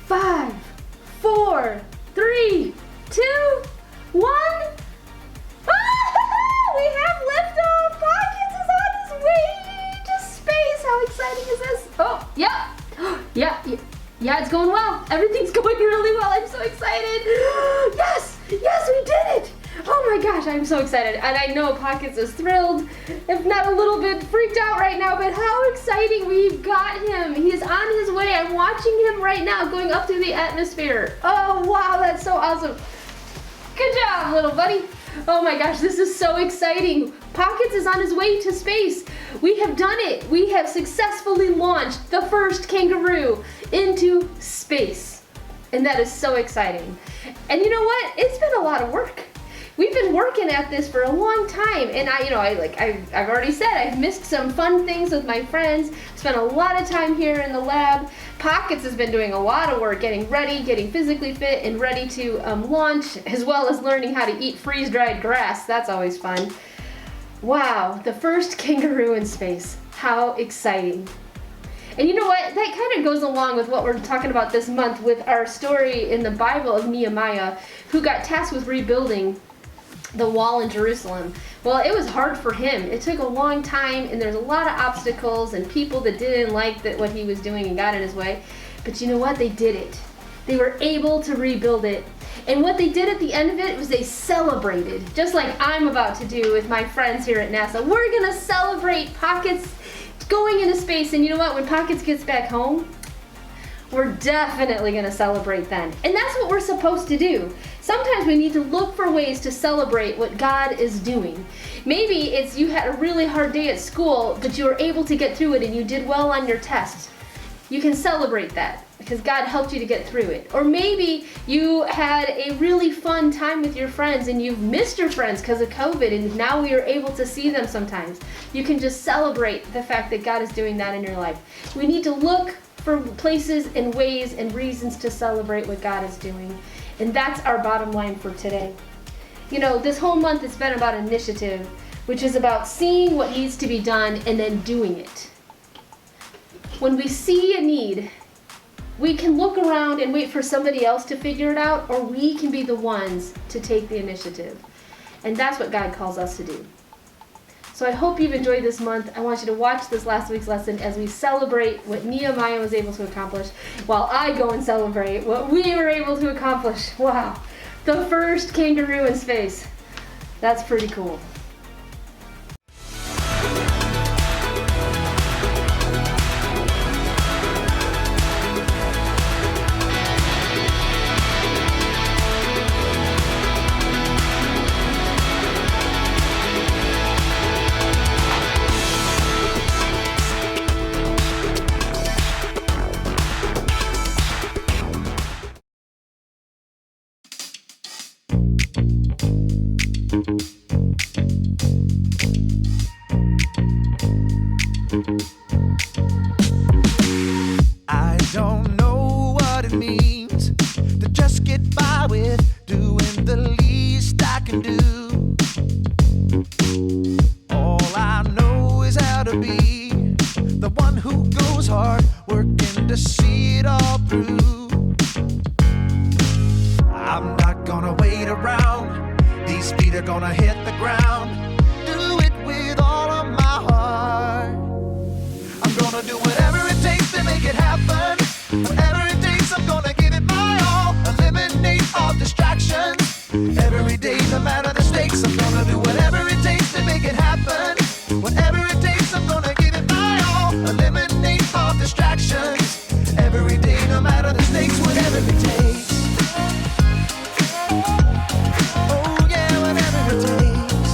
5, 4, 3, 2, 1. We have liftoff! Kidz is on his way to space! How exciting is this? Oh, yeah. Yeah, it's going well. Everything's going really well. I'm so excited. Yes, we did it. Oh my gosh, I'm so excited. And I know Kidz is thrilled, if not a little bit freaked out right now, but how exciting. We've got him. He is on his way. I'm watching him right now going up through the atmosphere. Oh, wow, that's so awesome. Good job, little buddy. Oh my gosh, this is so exciting. Kidz is on his way to space. We have done it. We have successfully launched the first kangaroo into space. And that is so exciting. And you know what? It's been a lot of work. We've been working at this for a long time, and I've already said I've missed some fun things with my friends. Spent a lot of time here in the lab. Kidz has been doing a lot of work getting ready, getting physically fit and ready to launch, as well as learning how to eat freeze-dried grass. That's always fun. Wow, the first kangaroo in space. How exciting. And you know what? That kind of goes along with what we're talking about this month with our story in the Bible of Nehemiah, who got tasked with rebuilding the wall in Jerusalem. Well, it was hard for him. It took a long time, and there's a lot of obstacles and people that didn't like what he was doing and got in his way. But you know what? They did it. They were able to rebuild it. And what they did at the end of it was they celebrated, just like I'm about to do with my friends here at NASA. We're gonna celebrate Kidz going into space, and you know what? When Kidz gets back home, we're definitely gonna celebrate then. And that's what we're supposed to do. Sometimes we need to look for ways to celebrate what God is doing. Maybe it's you had a really hard day at school, but you were able to get through it and you did well on your test. You can celebrate that because God helped you to get through it. Or maybe you had a really fun time with your friends and you've missed your friends because of COVID, and now we are able to see them sometimes. You can just celebrate the fact that God is doing that in your life. We need to look for places and ways and reasons to celebrate what God is doing. And that's our bottom line for today. You know, this whole month has been about initiative, which is about seeing what needs to be done and then doing it. When we see a need, we can look around and wait for somebody else to figure it out, or we can be the ones to take the initiative. And that's what God calls us to do. So I hope you've enjoyed this month. I want you to watch this last week's lesson as we celebrate what Nehemiah was able to accomplish, while I go and celebrate what we were able to accomplish. Wow, the first kangaroo in space. That's pretty cool. I don't know what it means to just get by with doing the least I can do. All I know is how to be the one who goes hard, working to see it all through. I'm not gonna wait around, these feet are gonna hit the ground. Do it with all of my heart. I'm gonna do whatever it takes to make it happen. Whatever it takes, I'm gonna give it my all. Eliminate all distractions. Every day, no matter the stakes, I'm gonna do whatever it takes to make it happen. Whatever it takes, I'm gonna give it my all. Eliminate all distractions. Every day, no matter the stakes, whatever it takes. Oh yeah, whatever it takes.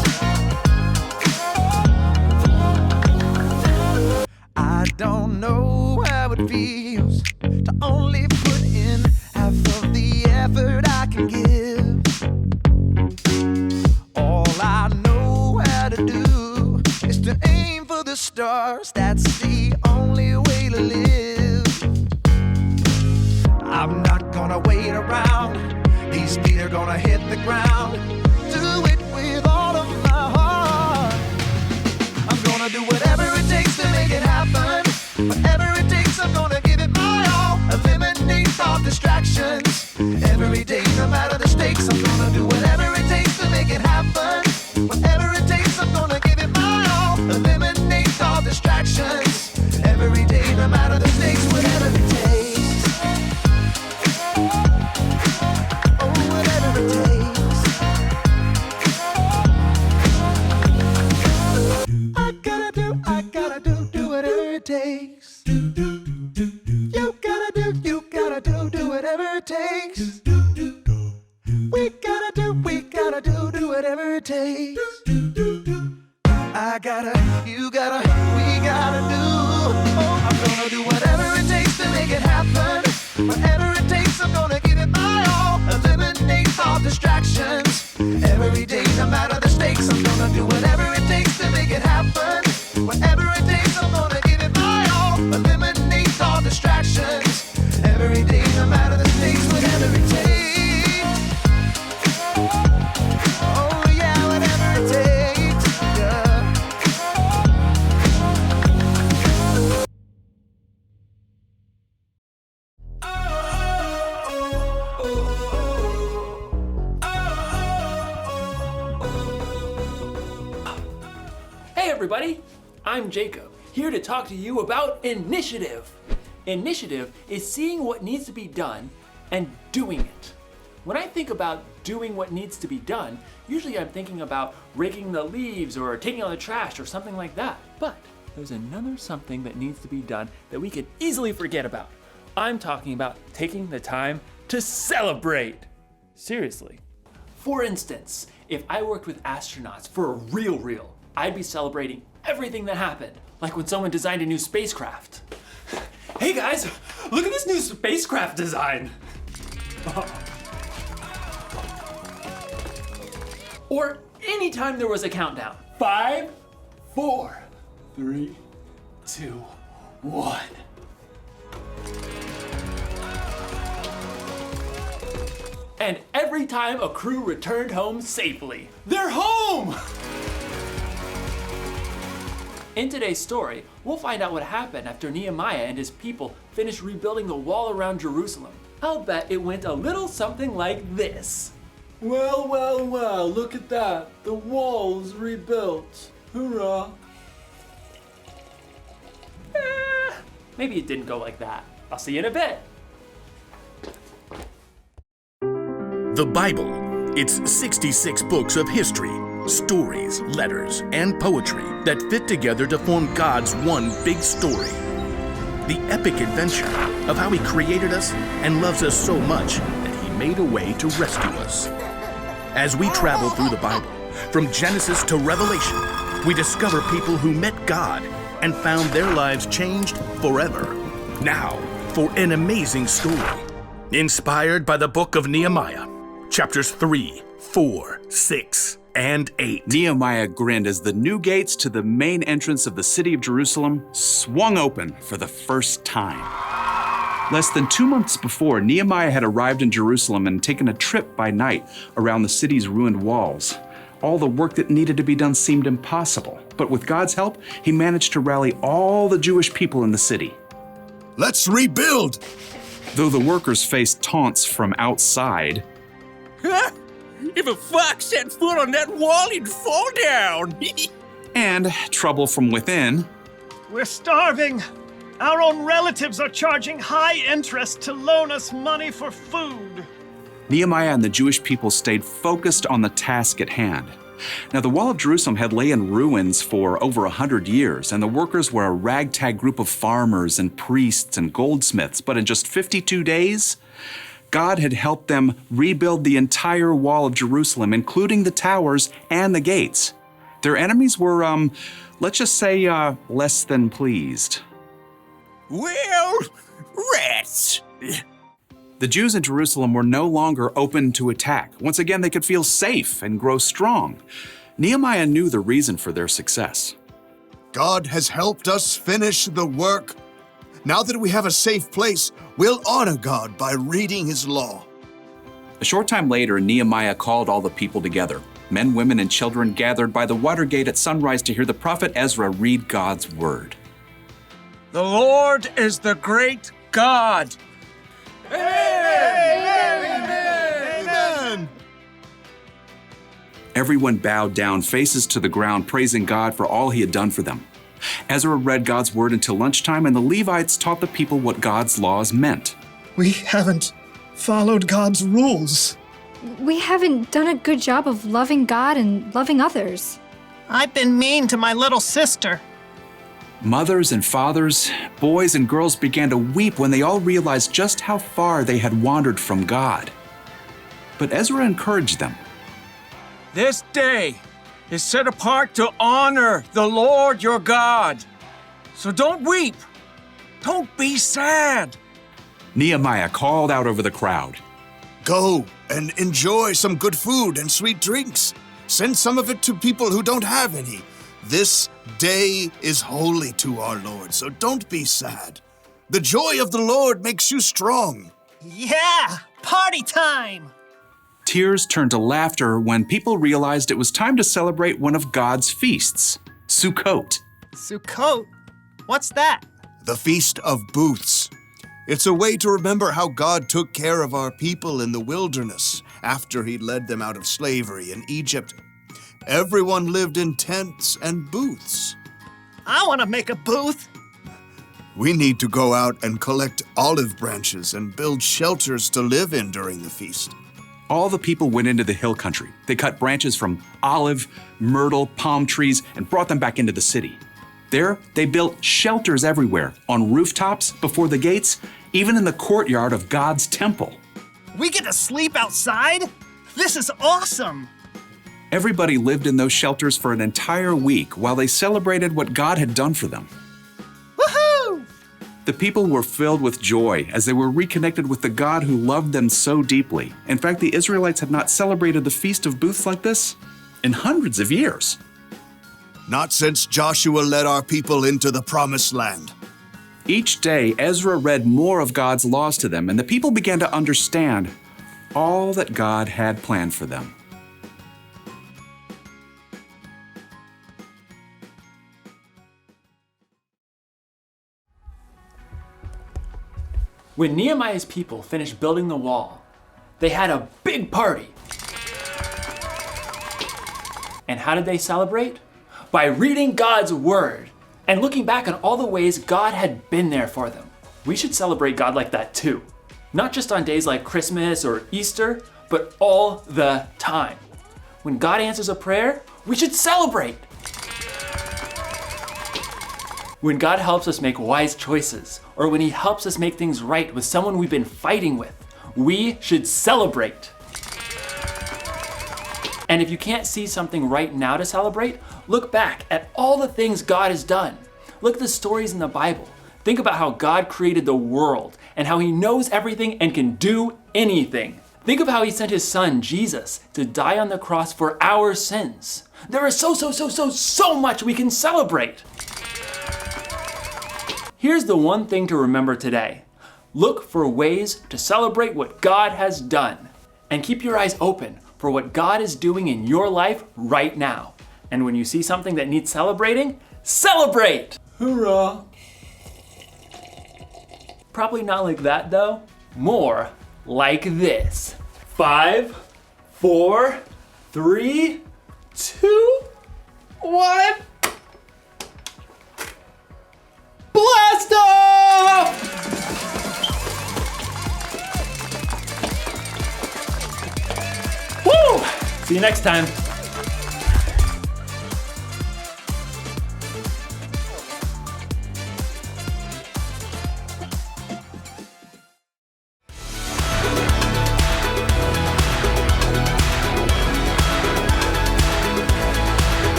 I don't know how it feels to only put in half of the effort I can give. All I know how to do is to aim for the stars. That's the only way to live. I'm not gonna wait around, these feet are gonna hit the ground. Do it with all of my heart. I'm gonna do whatever it takes to make it happen. Whatever it takes, I'm gonna give it my all. Eliminate all distractions. mistakes. I'm gonna do whatever it takes to make it happen. Whatever it takes, I'm gonna give it my all. Eliminate all distractions. Every day, no matter the stakes, whatever it takes. Oh, whatever it takes. I gotta do whatever it takes. You gotta do whatever it takes. We gotta do whatever it takes. I gotta, you gotta, we gotta do. Oh, I'm gonna do whatever it takes to make it happen. Whatever it takes, I'm gonna give it my all. Eliminate all distractions. Every day, no matter the stakes, I'm gonna do whatever it takes to make it happen. Whatever it takes, I'm gonna give it my all. Eliminate all distractions. Every day, no matter the stakes, whatever it takes. Oh yeah, whatever it takes. Yeah. Hey everybody, I'm Jacob, here to talk to you about initiative. Initiative is seeing what needs to be done and doing it. When I think about doing what needs to be done, usually I'm thinking about raking the leaves or taking out the trash or something like that. But there's another something that needs to be done that we can easily forget about. I'm talking about taking the time to celebrate. Seriously. For instance, if I worked with astronauts for a real, I'd be celebrating everything that happened, like when someone designed a new spacecraft. Hey guys, look at this new spacecraft design. Or anytime there was a countdown. 5, 4, 3, 2, 1. And every time a crew returned home safely. They're home! In today's story, we'll find out what happened after Nehemiah and his people finished rebuilding the wall around Jerusalem. I'll bet it went a little something like this. Well, look at that. The wall's rebuilt. Hoorah. Maybe it didn't go like that. I'll see you in a bit. The Bible. It's 66 books of history, stories, letters, and poetry that fit together to form God's one big story. The epic adventure of how He created us and loves us so much that He made a way to rescue us. As we travel through the Bible, from Genesis to Revelation, we discover people who met God and found their lives changed forever. Now, for an amazing story, inspired by the book of Nehemiah, chapters 3, 4, 6, and 8. Nehemiah grinned as the new gates to the main entrance of the city of Jerusalem swung open for the first time. Less than 2 months before, Nehemiah had arrived in Jerusalem and taken a trip by night around the city's ruined walls. All the work that needed to be done seemed impossible, but with God's help, he managed to rally all the Jewish people in the city. Let's rebuild! Though the workers faced taunts from outside, If a fox set foot on that wall, he'd fall down. and trouble from within, We're starving. Our own relatives are charging high interest to loan us money for food. Nehemiah and the Jewish people stayed focused on the task at hand. Now, the wall of Jerusalem had lay in ruins for over 100 years, and the workers were a ragtag group of farmers and priests and goldsmiths. But in just 52 days, God had helped them rebuild the entire wall of Jerusalem, including the towers and the gates. Their enemies were, let's just say, less than pleased. Well, rats. The Jews in Jerusalem were no longer open to attack. Once again, they could feel safe and grow strong. Nehemiah knew the reason for their success. God has helped us finish the work. Now that we have a safe place, we'll honor God by reading His law. A short time later, Nehemiah called all the people together. Men, women, and children gathered by the water gate at sunrise to hear the prophet Ezra read God's word. The Lord is the great God. Amen! Everyone bowed down, faces to the ground, praising God for all he had done for them. Ezra read God's word until lunchtime, and the Levites taught the people what God's laws meant. We haven't followed God's rules. We haven't done a good job of loving God and loving others. I've been mean to my little sister. Mothers and fathers, boys and girls began to weep when they all realized just how far they had wandered from God. But Ezra encouraged them. This day is set apart to honor the Lord your God. So don't weep. Don't be sad. Nehemiah called out over the crowd. Go and enjoy some good food and sweet drinks. Send some of it to people who don't have any. This day is holy to our Lord, so don't be sad. The joy of the Lord makes you strong. Yeah, party time! Tears turned to laughter when people realized it was time to celebrate one of God's feasts, Sukkot. Sukkot? What's that? The Feast of Booths. It's a way to remember how God took care of our people in the wilderness after he led them out of slavery in Egypt. Everyone lived in tents and booths. I want to make a booth. We need to go out and collect olive branches and build shelters to live in during the feast. All the people went into the hill country. They cut branches from olive, myrtle, palm trees and brought them back into the city. There, they built shelters everywhere, on rooftops, before the gates, even in the courtyard of God's temple. We get to sleep outside? This is awesome! Everybody lived in those shelters for an entire week while they celebrated what God had done for them. Woohoo! The people were filled with joy as they were reconnected with the God who loved them so deeply. In fact, the Israelites had not celebrated the Feast of Booths like this in hundreds of years. Not since Joshua led our people into the Promised Land. Each day, Ezra read more of God's laws to them, and the people began to understand all that God had planned for them. When Nehemiah's people finished building the wall, they had a big party. And how did they celebrate? By reading God's word and looking back on all the ways God had been there for them. We should celebrate God like that too. Not just on days like Christmas or Easter, but all the time. When God answers a prayer, we should celebrate. When God helps us make wise choices, or when he helps us make things right with someone we've been fighting with, we should celebrate. And if you can't see something right now to celebrate, look back at all the things God has done. Look at the stories in the Bible. Think about how God created the world and how he knows everything and can do anything. Think of how he sent his son, Jesus, to die on the cross for our sins. There is so much we can celebrate. Here's the one thing to remember today. Look for ways to celebrate what God has done, and keep your eyes open for what God is doing in your life right now. And when you see something that needs celebrating, celebrate! Hoorah! Probably not like that though. More like this. 5, 4, 3, 2, 1. Blast off! Woo! See you next time.